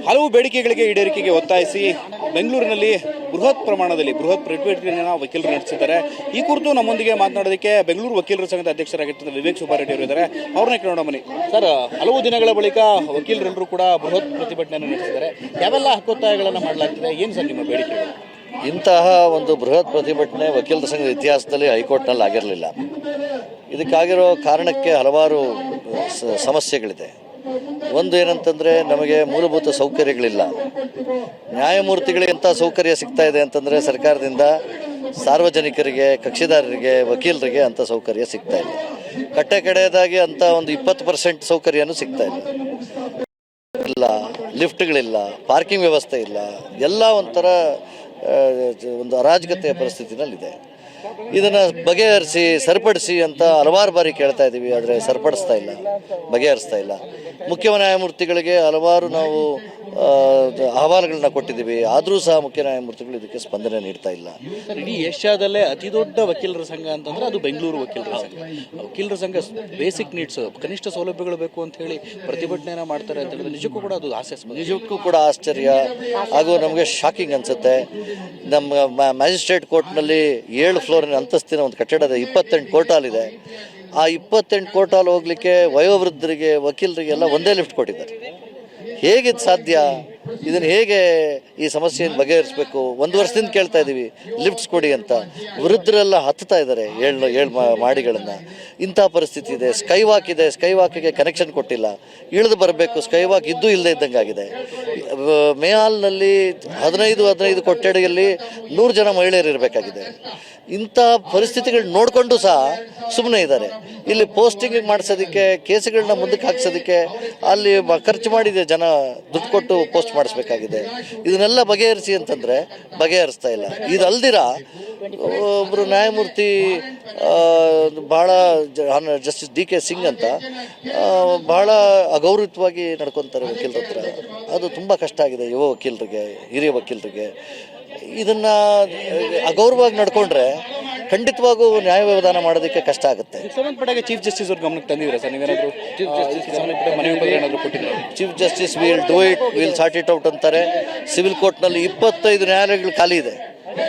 ಹಲವು ಬೇಡಿಕೆಗಳಿಗೆ ಈಡೇರಿಕೆಗೆ ಒತ್ತಾಯಿಸಿ ಬೆಂಗಳೂರಿನಲ್ಲಿ ಬೃಹತ್ ಪ್ರತಿಭಟನೆಯನ್ನು ವಕೀಲರು ನಡೆಸಿದ್ದಾರೆ. ಈ ಕುರಿತು ನಮ್ಮೊಂದಿಗೆ ಮಾತನಾಡೋದಕ್ಕೆ ಬೆಂಗಳೂರು ವಕೀಲರ ಸಂಘದ ಅಧ್ಯಕ್ಷರಾಗಿರ್ತದೆ ವಿವೇಕ್ ಸುಬ್ಬಾರೆಡ್ಡಿ ಅವರು ಇದ್ದಾರೆ. ಅವ್ರನ್ನ ಕೇಳೋಣ ಬನ್ನಿ. ಸರ್, ಹಲವು ದಿನಗಳ ಬಳಿಕ ವಕೀಲರೆಲ್ಲರೂ ಕೂಡ ಬೃಹತ್ ಪ್ರತಿಭಟನೆಯನ್ನು ನಡೆಸಿದ್ದಾರೆ. ಯಾವೆಲ್ಲ ಹಕ್ಕೊತ್ತಾಯಗಳನ್ನು ಮಾಡಲಾಗ್ತಿದೆ? ಏನು ಸರ್ ನಿಮ್ಮ ಬೇಡಿಕೆಗಳು? ಇಂತಹ ಒಂದು ಬೃಹತ್ ಪ್ರತಿಭಟನೆ ವಕೀಲರ ಸಂಘದ ಇತಿಹಾಸದಲ್ಲಿ ಹೈಕೋರ್ಟ್ನಲ್ಲಿ ಆಗಿರಲಿಲ್ಲ. ಇದಕ್ಕಾಗಿರೋ ಕಾರಣಕ್ಕೆ ಹಲವಾರು ಸಮಸ್ಯೆಗಳಿದೆ. ಒಂದು ಏನಂತಂದರೆ, ನಮಗೆ ಮೂಲಭೂತ ಸೌಕರ್ಯಗಳಿಲ್ಲ. ನ್ಯಾಯಮೂರ್ತಿಗಳಿಗೆ ಎಂಥ ಸೌಕರ್ಯ ಸಿಗ್ತಾ ಇದೆ ಅಂತಂದರೆ ಸರ್ಕಾರದಿಂದ ಸಾರ್ವಜನಿಕರಿಗೆ, ಕಕ್ಷಿದಾರರಿಗೆ, ವಕೀಲರಿಗೆ ಅಂಥ ಸೌಕರ್ಯ ಸಿಗ್ತಾ ಇಲ್ಲ. ಕಟ್ಟೆ ಕಡೆಯದಾಗಿ ಅಂಥ ಒಂದು 20% ಸೌಕರ್ಯನೂ ಸಿಗ್ತಾ ಇಲ್ಲ. ಲಿಫ್ಟ್ಗಳಿಲ್ಲ, ಪಾರ್ಕಿಂಗ್ ವ್ಯವಸ್ಥೆ ಇಲ್ಲ. ಎಲ್ಲ ಒಂಥರ ಒಂದು ಅರಾಜಕತೆಯ ಪರಿಸ್ಥಿತಿನಲ್ಲಿದೆ. ಇದನ್ನು ಬಗೆಹರಿಸಿ ಸರಿಪಡಿಸಿ ಅಂತ ಹಲವಾರು ಬಾರಿ ಕೇಳ್ತಾ ಇದ್ದೀವಿ, ಆದರೆ ಸರಿಪಡಿಸ್ತಾ ಇಲ್ಲ, ಬಗೆಹರಿಸ್ತಾ ಇಲ್ಲ. ಮುಖ್ಯ ನ್ಯಾಯಮೂರ್ತಿಗಳಿಗೆ ಹಲವಾರು ನಾವು ಅಹವಾಲುಗಳನ್ನ ಕೊಟ್ಟಿದ್ದೀವಿ, ಆದರೂ ಸಹ ಮುಖ್ಯ ನ್ಯಾಯಮೂರ್ತಿಗಳು ಇದಕ್ಕೆ ಸ್ಪಂದನೆ ನೀಡ್ತಾ ಇಲ್ಲ. ಇಡೀ ಏಷ್ಯಾದಲ್ಲೇ ಅತಿ ದೊಡ್ಡ ವಕೀಲರ ಸಂಘ ಅಂತಂದ್ರೆ ಅದು ಬೆಂಗಳೂರು ವಕೀಲರ ಸಂಘ. ವಕೀಲರ ಸಂಘ ಬೇಸಿಕ್ ನೀಡ್ಸ್, ಕನಿಷ್ಠ ಸೌಲಭ್ಯಗಳು ಬೇಕು ಅಂತ ಹೇಳಿ ಪ್ರತಿಭಟನೆಯನ್ನು ಮಾಡ್ತಾರೆ ಅಂತ ಹೇಳಿದ್ರೆ ನಿಜಕ್ಕೂ ಕೂಡ ಅದು ಹಾಸ್ಯಾಸ್ಪದ. ನಿಜಕ್ಕೂ ಕೂಡ ಆಶ್ಚರ್ಯ ಹಾಗೂ ನಮಗೆ ಶಾಕಿಂಗ್ ಅನಿಸುತ್ತೆ. ನಮ್ಮ ಮ್ಯಾಜಿಸ್ಟ್ರೇಟ್ ಕೋರ್ಟ್ನಲ್ಲಿ 7 ಫ್ಲೋರಿನ ಅಂತಸ್ತಿನ ಒಂದು ಕಟ್ಟಡದ 28 ಕೋರ್ಟ್ ಹಾಲ್ ಇದೆ. ಆ 28 ಕೋರ್ಟ್ ಹಾಲ್ ಹೋಗ್ಲಿಕ್ಕೆ ವಯೋವೃದ್ಧರಿಗೆ, ವಕೀಲರಿಗೆಲ್ಲ ಒಂದೇ ಲಿಫ್ಟ್ ಕೊಟ್ಟಿದ್ದಾರೆ. ಹೇಗಿದು ಸಾಧ್ಯ? ಇದನ್ನು ಹೇಗೆ ಈ ಸಮಸ್ಯೆಯನ್ನು ಬಗೆಹರಿಸಬೇಕು? 1 ವರ್ಷದಿಂದ ಕೇಳ್ತಾ ಇದ್ದೀವಿ ಲಿಫ್ಟ್ಸ್ ಕೊಡಿ ಅಂತ. ವೃದ್ಧರೆಲ್ಲ ಹತ್ತುತ್ತಾ ಇದ್ದಾರೆ 7 ಮಾಡಿಗಳನ್ನು. ಇಂಥ ಪರಿಸ್ಥಿತಿ ಇದೆ. ಸ್ಕೈ ವಾಕ್ ಇದೆ, ಸ್ಕೈ ವಾಕಿಗೆ ಕನೆಕ್ಷನ್ ಕೊಟ್ಟಿಲ್ಲ. ಇಳಿದು ಬರಬೇಕು, ಸ್ಕೈ ವಾಕ್ ಇದ್ದೂ ಇಲ್ಲದೆ ಇದ್ದಂಗೆ ಆಗಿದೆ. ಮೇಹಾಲ್ನಲ್ಲಿ 15 ಕೊಠಡಿಯಲ್ಲಿ 100 ಜನ ಮಹಿಳೆಯರು ಇರಬೇಕಾಗಿದೆ. ಇಂಥ ಪರಿಸ್ಥಿತಿಗಳು ನೋಡಿಕೊಂಡು ಸಹ ಸುಮ್ಮನೆ ಇದ್ದಾರೆ. ಇಲ್ಲಿ ಪೋಸ್ಟಿಂಗ್ ಮಾಡಿಸೋದಕ್ಕೆ, ಕೇಸುಗಳನ್ನ ಮುಂದಕ್ಕೆ ಹಾಕ್ಸೋದಕ್ಕೆ ಅಲ್ಲಿ ಖರ್ಚು ಮಾಡಿದೆ ಜನ, ದುಡ್ಡು ಕೊಟ್ಟು ಪೋಸ್ಟ್ ಮಾಡಿಸ್ಬೇಕಾಗಿದೆ. ಇದನ್ನೆಲ್ಲ ಬಗೆಹರಿಸಿ ಅಂತಂದರೆ ಬಗೆಹರಿಸ್ತಾ ಇಲ್ಲ. ಇದು ಅಲ್ದಿರ ಒಬ್ಬರು ನ್ಯಾಯಮೂರ್ತಿ ಭಾಳ ಜಸ್ಟಿಸ್ DK ಸಿಂಗ್ ಅಂತ ಭಾಳ ಅಗೌರವವಾಗಿ ನಡ್ಕೊತಾರೆ ವಕೀಲರ ಹತ್ರ. ಅದು ತುಂಬ ಕಷ್ಟ ಆಗಿದೆ ಯುವ ವಕೀಲರಿಗೆ, ಹಿರಿಯ ವಕೀಲರಿಗೆ. ಇದನ್ನು ಅಗೌರವವಾಗಿ ನಡ್ಕೊಂಡ್ರೆ ಖಂಡಿತವಾಗೂ ನ್ಯಾಯ ವ್ಯವಧಾನ ಮಾಡೋದಕ್ಕೆ ಕಷ್ಟ ಆಗುತ್ತೆ. ಸಂಬಂಧಪಟ್ಟಾಗ ಚೀಫ್ ಜಸ್ಟಿಸ್ ಅವ್ರ ಗಮನಕ್ಕೆ ತಂದಿದ್ದೀರಾ ಸರ್? ನೀವೇನಾದರೂ chief justice will do it, will sort it out ಅಂತಾರೆ. ಸಿವಿಲ್ ಕೋರ್ಟ್ನಲ್ಲಿ 25 ನ್ಯಾಯಾಲಯಗಳು ಖಾಲಿ ಇದೆ.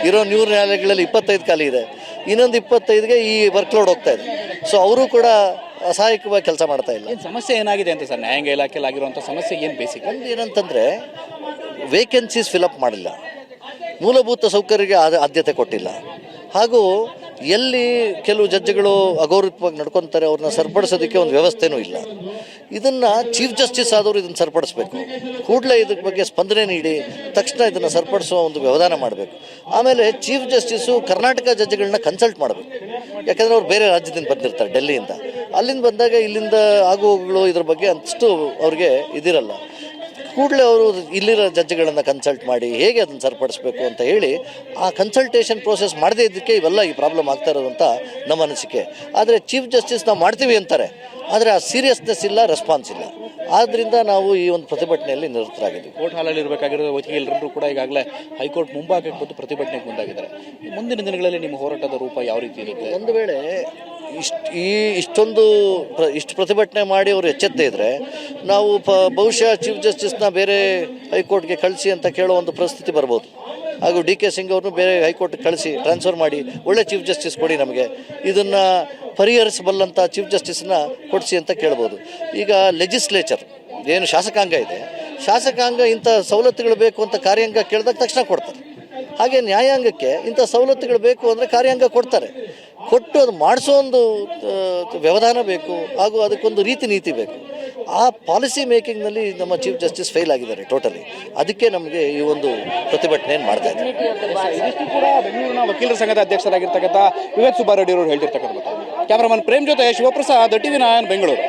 ಇರೋ 100 ನ್ಯಾಯಾಲಯಗಳಲ್ಲಿ 25 ಖಾಲಿ ಇದೆ. ಇನ್ನೊಂದು 25ಗೆ ಈ ವರ್ಕ್ಲೋಡ್ ಹೋಗ್ತಾ ಇದೆ. ಸೊ ಅವರು ಕೂಡ ಅಸಹಾಯಕವಾಗಿ ಕೆಲಸ ಮಾಡ್ತಾ ಇಲ್ಲ. ಸಮಸ್ಯೆ ಏನಾಗಿದೆ ಅಂತ ಸರ್? ನ್ಯಾಯಾಂಗ ಇಲಾಖೆಯಲ್ಲಿ ಆಗಿರುವಂಥ ಸಮಸ್ಯೆ ಏನು ಬೇಸಿಕ್? ಒಂದು ಏನಂತಂದರೆ, ವೇಕೆನ್ಸೀಸ್ ಫಿಲಪ್ ಮಾಡಿಲ್ಲ, ಮೂಲಭೂತ ಸೌಕರ್ಯಕ್ಕೆ ಆದ್ಯತೆ ಕೊಟ್ಟಿಲ್ಲ, ಹಾಗೂ ಎಲ್ಲಿ ಕೆಲವು ಜಡ್ಜ್ಗಳು ಅಗೌರವವಾಗಿ ನಡ್ಕೊತಾರೆ ಅವ್ರನ್ನ ಸರಿಪಡಿಸೋದಕ್ಕೆ ಒಂದು ವ್ಯವಸ್ಥೆನೂ ಇಲ್ಲ. ಇದನ್ನು ಚೀಫ್ ಜಸ್ಟಿಸ್ ಆದವರು ಇದನ್ನು ಸರಿಪಡಿಸ್ಬೇಕು. ಕೂಡಲೇ ಇದ್ರ ಬಗ್ಗೆ ಸ್ಪಂದನೆ ನೀಡಿ ತಕ್ಷಣ ಇದನ್ನು ಸರಿಪಡಿಸುವ ಒಂದು ವ್ಯವಧಾನ ಮಾಡಬೇಕು. ಆಮೇಲೆ ಚೀಫ್ ಜಸ್ಟಿಸು ಕರ್ನಾಟಕ ಜಡ್ಜ್ಗಳನ್ನ ಕನ್ಸಲ್ಟ್ ಮಾಡಬೇಕು. ಯಾಕಂದರೆ ಅವ್ರು ಬೇರೆ ರಾಜ್ಯದಿಂದ ಬಂದಿರ್ತಾರೆ, ಡೆಲ್ಲಿಯಿಂದ. ಅಲ್ಲಿಂದ ಬಂದಾಗ ಇಲ್ಲಿಂದ ಆಗುವಗಳು ಇದ್ರ ಬಗ್ಗೆ ಅಷ್ಟು ಅವ್ರಿಗೆ ಇದಿರಲ್ಲ. ಕೂಡಲೇ ಅವರು ಇಲ್ಲಿರೋ ಜಡ್ಜ್ಗಳನ್ನು ಕನ್ಸಲ್ಟ್ ಮಾಡಿ ಹೇಗೆ ಅದನ್ನು ಸರಿಪಡಿಸ್ಬೇಕು ಅಂತ ಹೇಳಿ ಆ ಕನ್ಸಲ್ಟೇಷನ್ ಪ್ರೋಸೆಸ್ ಮಾಡದೇ ಇದ್ದಕ್ಕೆ ಇವೆಲ್ಲ ಈ ಪ್ರಾಬ್ಲಮ್ ಆಗ್ತಾ ಇರೋದು ಅಂತ ನಮ್ಮ ಅನಿಸಿಕೆ. ಆದರೆ ಚೀಫ್ ಜಸ್ಟಿಸ್ ನಾವು ಮಾಡ್ತೀವಿ ಅಂತಾರೆ, ಆದರೆ ಆ ಸೀರಿಯಸ್ನೆಸ್ ಇಲ್ಲ, ರೆಸ್ಪಾನ್ಸ್ ಇಲ್ಲ. ಆದ್ದರಿಂದ ನಾವು ಈ ಒಂದು ಪ್ರತಿಭಟನೆಯಲ್ಲಿ ನಿರತರಾಗಿದ್ದೀವಿ. ಕೋರ್ಟ್ ಹಾಲಲ್ಲಿ ಇರಬೇಕಾಗಿರೋ ವಕೀಲರು ಕೂಡ ಈಗಾಗಲೇ ಹೈಕೋರ್ಟ್ ಮುಂಭಾಗಕ್ಕೆ ಬಂದು ಪ್ರತಿಭಟನೆಗೆ ಮುಂದಾಗಿದ್ದಾರೆ. ಮುಂದಿನ ದಿನಗಳಲ್ಲಿ ನಿಮ್ಮ ಹೋರಾಟದ ರೂಪ ಯಾವ ರೀತಿ ಇರುತ್ತೆ? ಒಂದು ವೇಳೆ ಇಷ್ಟು ಪ್ರತಿಭಟನೆ ಮಾಡಿ ಅವರು ಎಚ್ಚೆತ್ತೇ ಇದ್ದರೆ ನಾವು ಬಹುಶಃ ಚೀಫ್ ಜಸ್ಟಿಸ್ನ ಬೇರೆ ಹೈಕೋರ್ಟ್ಗೆ ಕಳಿಸಿ ಅಂತ ಕೇಳೋ ಒಂದು ಪರಿಸ್ಥಿತಿ ಬರ್ಬೋದು. ಹಾಗೂ DK ಸಿಂಗ್ ಅವ್ರನ್ನೂ ಬೇರೆ ಹೈಕೋರ್ಟ್ಗೆ ಕಳಿಸಿ ಟ್ರಾನ್ಸ್ಫರ್ ಮಾಡಿ ಒಳ್ಳೆ ಚೀಫ್ ಜಸ್ಟಿಸ್ ಕೊಡಿ, ನಮಗೆ ಇದನ್ನು ಪರಿಹರಿಸಬಲ್ಲಂಥ ಚೀಫ್ ಜಸ್ಟಿಸ್ನ ಕೊಡಿಸಿ ಅಂತ ಕೇಳ್ಬೋದು. ಈಗ ಲೆಜಿಸ್ಲೇಚರ್ ಏನು ಶಾಸಕಾಂಗ ಇದೆ, ಶಾಸಕಾಂಗ ಇಂಥ ಸವಲತ್ತುಗಳು ಬೇಕು ಅಂತ ಕಾರ್ಯಾಂಗ ಕೇಳಿದಾಗ ತಕ್ಷಣ ಕೊಡ್ತಾರೆ. ಹಾಗೆ ನ್ಯಾಯಾಂಗಕ್ಕೆ ಇಂಥ ಸವಲತ್ತುಗಳು ಬೇಕು ಅಂದರೆ ಕಾರ್ಯಾಂಗ ಕೊಡ್ತಾರೆ. ಕೊಟ್ಟು ಅದು ಮಾಡಿಸೋ ಒಂದು ವ್ಯವಧಾನ ಬೇಕು, ಹಾಗೂ ಅದಕ್ಕೊಂದು ರೀತಿ ನೀತಿ ಬೇಕು. ಆ ಪಾಲಿಸಿ ಮೇಕಿಂಗ್ನಲ್ಲಿ ನಮ್ಮ ಚೀಫ್ ಜಸ್ಟಿಸ್ ಫೇಲ್ ಆಗಿದ್ದಾರೆ ಟೋಟಲಿ. ಅದಕ್ಕೆ ನಮಗೆ ಈ ಒಂದು ಪ್ರತಿಭಟನೆಯನ್ನು ಮಾಡ್ತಾ ಇದ್ದಾರೆ. ಇದಷ್ಟು ಕೂಡ ಬೆಂಗಳೂರಿನ ವಕೀಲರ ಸಂಘದ ಅಧ್ಯಕ್ಷರಾಗಿರ್ತಕ್ಕಂಥ ವಿವೇಕ್ ಸುಬ್ಬಾರೆಡ್ಡಿ ಅವರು ಹೇಳ್ತಿರ್ತಕ್ಕಂಥ. ಕ್ಯಾಮರಾಮನ್ ಪ್ರೇಮ್ ಜೊತೆ ಶಿವಪ್ರಸಾದ್, TV9 ಬೆಂಗಳೂರು.